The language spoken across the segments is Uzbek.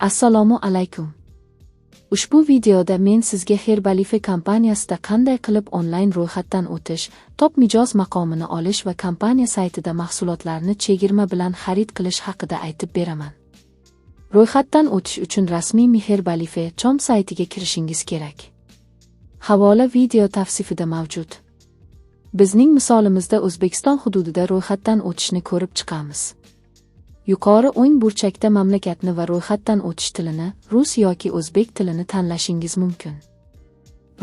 Assalomu alaykum. Ushbu videoda men sizga Herbalife kompaniyasida qanday qilib onlayn ro'yxatdan o'tish, top mijoz maqomini olish va kompaniya saytida mahsulotlarni chegirma bilan xarid qilish haqida aytib beraman. Ro'yxatdan o'tish uchun rasmiy Herbalife.com saytiga kirishingiz kerak. Havola video tavsifida mavjud. Bizning misolimizda O'zbekiston hududida ro'yxatdan o'tishni ko'rib chiqamiz. Yuqori o'ng burchakda mamlakatni va ro'yxatdan o'tish tilini, rus yoki o'zbek tilini tanlashingiz mumkin.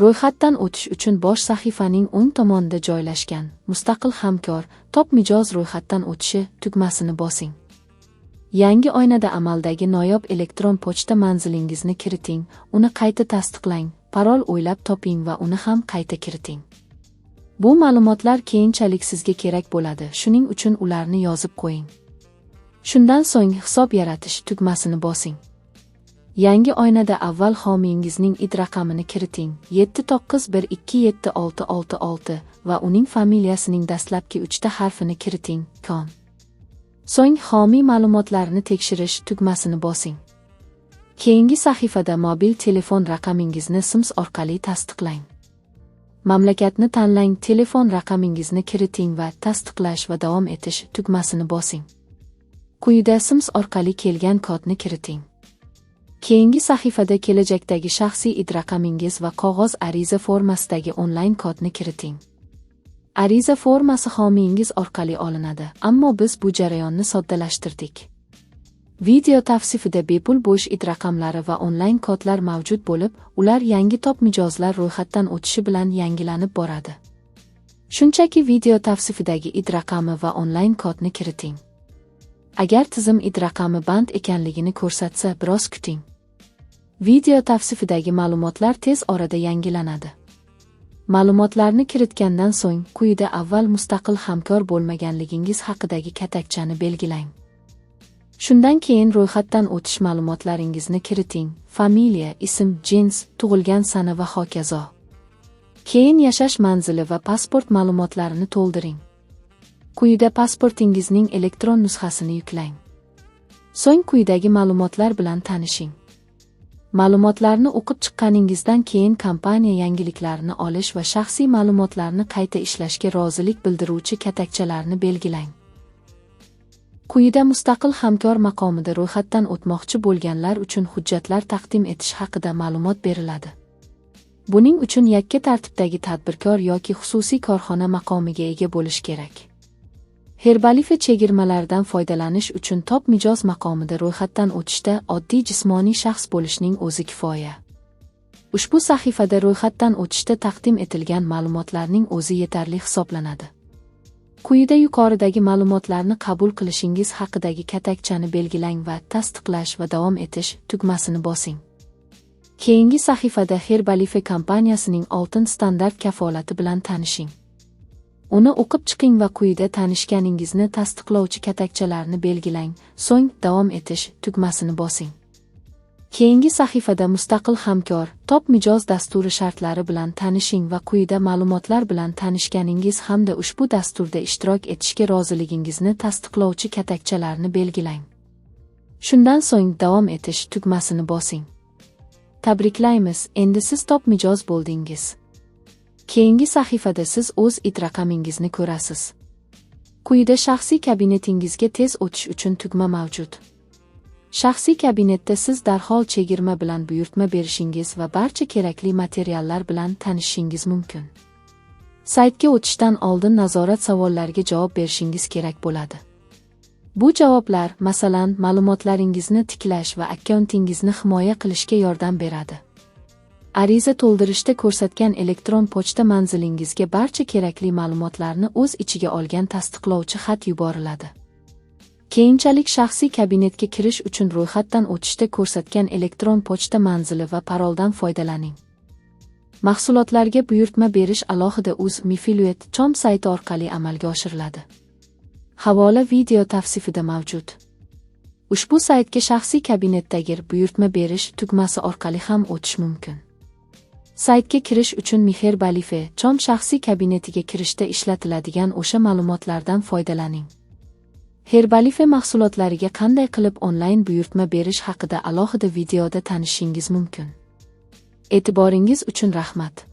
Ro'yxatdan o'tish uchun bosh sahifaning o'ng tomonida joylashgan Mustaqil hamkor, top mijoz ro'yxatdan o'tishi tugmasini bosing. Yangi oynada amaldagi noyob elektron pochta manzilingizni kiriting, uni qayta tasdiqlang, parol o'ylab toping va uni ham qayta kiriting. Bu ma'lumotlar keyinchalik sizga kerak bo'ladi, shuning uchun ularni yozib qo'ying. Shundan so'ng hisob yaratish tugmasini bosing. Yangi oynada avval homiyingizning ID raqamini kiriting, 79127666 va uning familiyasining dastlabki 3 ta harfini kiriting, kon. So'ng homiy ma'lumotlarini tekshirish tugmasini bosing. Keyingi sahifada mobil telefon raqamingizni SIMS orqali tasdiqlang. Mamlakatni tanlang, telefon raqamingizni kiriting va tasdiqlash va davom etish tugmasini bosing. Quyida SIMS orqali kelgan kodni kiriting. Keyingi sahifada kelajakdagi shaxsiy ID raqamingiz va qog'oz ariza formasidagi onlayn kodni kiriting. Ariza formasi homiyingiz orqali olinadi, ammo biz bu jarayonni soddalashtirdik. Video tavsifida bepul bo'sh ID raqamlari va onlayn kodlar mavjud bo'lib, ular yangi top mijozlar ro'yxatdan o'tishi bilan yangilanib boradi. Shunchaki video tavsifidagi ID raqami va onlayn kodni kiriting. Agar tizim ID raqami band ekanligini ko'rsatsa, biroz kuting. Video tavsifidagi ma'lumotlar tez orada yangilanadi. Ma'lumotlarni kiritgandan so'ng, quyida avval mustaqil hamkor bo'lmaganligingiz haqidagi katakchani belgilang. Shundan keyin ro'yxatdan o'tish ma'lumotlaringizni kiriting, familiya, ism, jins, tug'ilgan sana va hokazo. Keyin yashash manzili va pasport ma'lumotlarini to'ldiring. Quyida pasportingizning elektron nusxasini yuklang. So'ng quyidagi ma'lumotlar bilan tanishing. Ma'lumotlarni o'qib chiqqaningizdan keyin kompaniya yangiliklarini olish va shaxsiy ma'lumotlarni qayta ishlashga rozilik bildiruvchi katakchalarni belgilang. Quyida mustaqil hamkor maqomida ro'yxatdan o'tmoqchi bo'lganlar uchun hujjatlar taqdim etish haqida ma'lumot beriladi. Buning uchun yakka tartibdagi tadbirkor yoki xususiy korxona maqomiga ega bo'lish kerak. Herbalife chegirmalaridan foydalanish uchun top mijoz maqomida ro'yxatdan o'tishda oddiy jismoniy shaxs bo'lishning o'zi kifoya. Ushbu sahifada ro'yxatdan o'tishda taqdim etilgan ma'lumotlarning o'zi yetarli hisoblanadi. Quyida yuqoridagi ma'lumotlarni qabul qilishingiz haqidagi katakchani belgilang va tasdiqlash va davom etish tugmasini bosing. Keyingi sahifada Herbalife kompaniyasining oltin standart kafolati bilan tanishing. Uni o'qib chiqing va quyida tanishganingizni tasdiqlovchi katakchalarni belgilang, so'ng davom etish tugmasini bosing. Keyingi sahifada mustaqil hamkor, top mijoz dasturi shartlari bilan tanishing va quyida ma'lumotlar bilan tanishganingiz hamda ushbu dasturda ishtirok etishga roziligingizni tasdiqlovchi katakchalarni belgilang. Shundan so'ng davom etish tugmasini bosing. Tabriklaymiz, endi siz top mijoz bo'ldingiz. Keyingi sahifada siz o'z ID raqamingizni ko'rasiz. Quyida shaxsiy kabinetingizga tez o'tish uchun tugma mavjud. Shaxsiy kabinetda siz darhol chegirma bilan buyurtma berishingiz va barcha kerakli materiallar bilan tanishishingiz mumkin. Saytga o'tishdan oldin nazorat savollariga javob berishingiz kerak bo'ladi. Bu javoblar, masalan, ma'lumotlaringizni tiklash va akkauntingizni himoya qilishga yordam beradi. Ariza to'ldirishda ko'rsatgan elektron pochta manzilingizga barcha kerakli ma'lumotlarni o'z ichiga olgan tasdiqlovchi xat yuboriladi. Keyinchalik shaxsiy kabinetga kirish uchun ro'yxatdan o'tishda ko'rsatgan elektron pochta manzili va paroldan foydalaning. Mahsulotlarga buyurtma berish alohida uz.mifiluet.com sayti orqali amalga oshiriladi. Havola video tavsifida mavjud. Ushbu saytga shaxsiy kabinetdagi buyurtma berish tugmasi orqali ham o'tish mumkin. Saytga kirish uchun Herbalife.com shaxsiy kabinetiga kirishda ishlatiladigan o'sha ma'lumotlardan foydalaning. Herbalife mahsulotlariga qanday qilib onlayn buyurtma berish haqida alohida videoda tanishishingiz mumkin. E'tiboringiz uchun rahmat.